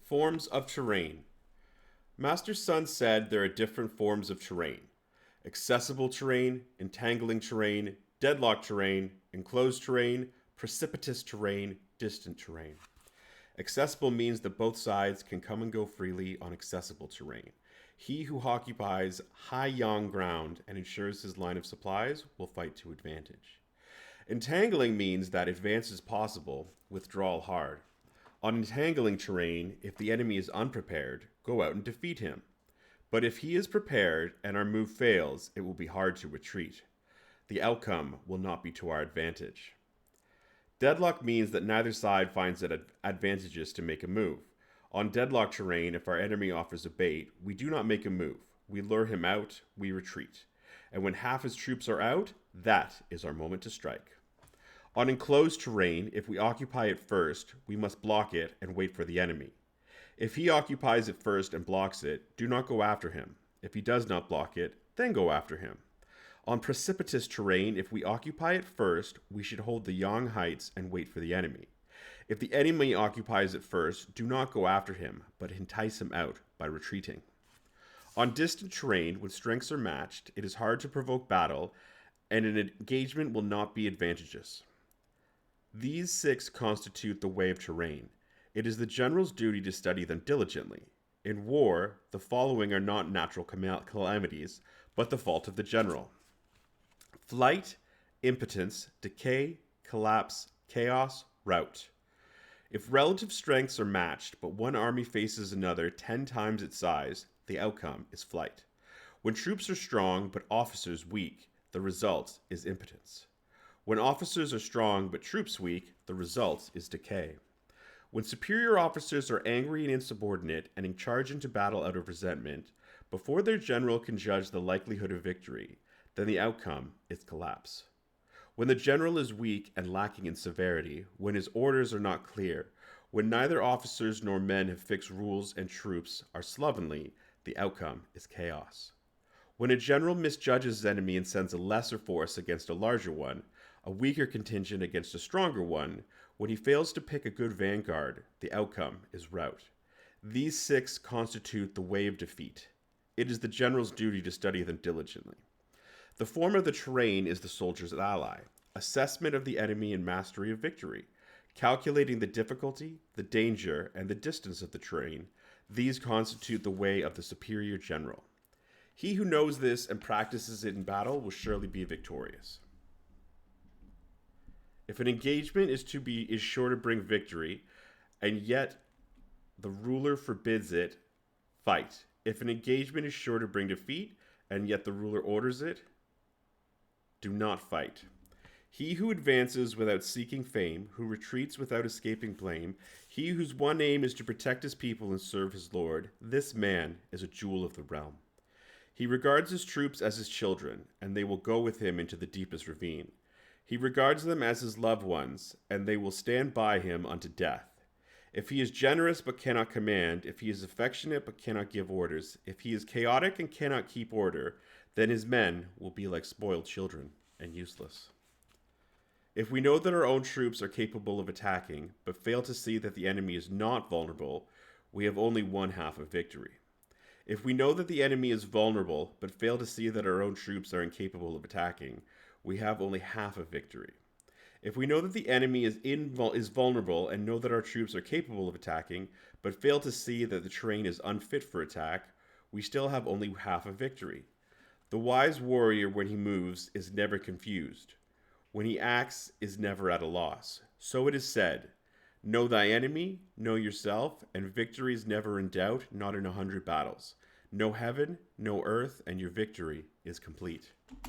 Forms of terrain. Master Sun said there are different forms of terrain: accessible terrain, entangling terrain, deadlock terrain, enclosed terrain, precipitous terrain, distant terrain. Accessible means that both sides can come and go freely on accessible terrain. He who occupies high yang ground and ensures his line of supplies will fight to advantage. Entangling means that advance is possible, withdrawal hard. On entangling terrain, if the enemy is unprepared, go out and defeat him. But if he is prepared and our move fails, it will be hard to retreat. The outcome will not be to our advantage. Deadlock means that neither side finds it advantageous to make a move. On deadlock terrain, if our enemy offers a bait, we do not make a move. We lure him out, we retreat. And when half his troops are out, that is our moment to strike. On enclosed terrain, if we occupy it first, we must block it and wait for the enemy. If he occupies it first and blocks it, do not go after him. If he does not block it, then go after him. On precipitous terrain, if we occupy it first, we should hold the yang heights and wait for the enemy. If the enemy occupies it first, do not go after him, but entice him out by retreating. On distant terrain, when strengths are matched, it is hard to provoke battle, and an engagement will not be advantageous. These six constitute the way of terrain. It is the general's duty to study them diligently. In war, the following are not natural calamities, but the fault of the general: flight, impotence, decay, collapse, chaos, rout. If relative strengths are matched, but one army faces another 10 times its size, the outcome is flight. When troops are strong, but officers weak, the result is impotence. When officers are strong, but troops weak, the result is decay. When superior officers are angry and insubordinate and charge into battle out of resentment, before their general can judge the likelihood of victory, then the outcome is collapse. When the general is weak and lacking in severity, when his orders are not clear, when neither officers nor men have fixed rules and troops are slovenly, the outcome is chaos. When a general misjudges his enemy and sends a lesser force against a larger one, a weaker contingent against a stronger one, when he fails to pick a good vanguard, the outcome is rout. These six constitute the way of defeat. It is the general's duty to study them diligently. The form of the terrain is the soldier's ally, assessment of the enemy and mastery of victory, calculating the difficulty, the danger, and the distance of the terrain. These constitute the way of the superior general. He who knows this and practices it in battle will surely be victorious. If an engagement is sure to bring victory, and yet the ruler forbids it, fight. If an engagement is sure to bring defeat, and yet the ruler orders it, do not fight. He who advances without seeking fame, who retreats without escaping blame, he whose one aim is to protect his people and serve his lord, this man is a jewel of the realm. He regards his troops as his children, and they will go with him into the deepest ravine. He regards them as his loved ones, and they will stand by him unto death. If he is generous but cannot command, if he is affectionate but cannot give orders, if he is chaotic and cannot keep order, then his men will be like spoiled children and useless. If we know that our own troops are capable of attacking, but fail to see that the enemy is not vulnerable, we have only one half of victory. If we know that the enemy is vulnerable, but fail to see that our own troops are incapable of attacking, we have only half of victory. If we know that the enemy is vulnerable and know that our troops are capable of attacking, but fail to see that the terrain is unfit for attack, we still have only half of victory. The wise warrior, when he moves, is never confused. When he acts, is never at a loss. So it is said, know thy enemy, know yourself, and victory is never in doubt, not in 100 battles. Know heaven, know earth, and your victory is complete.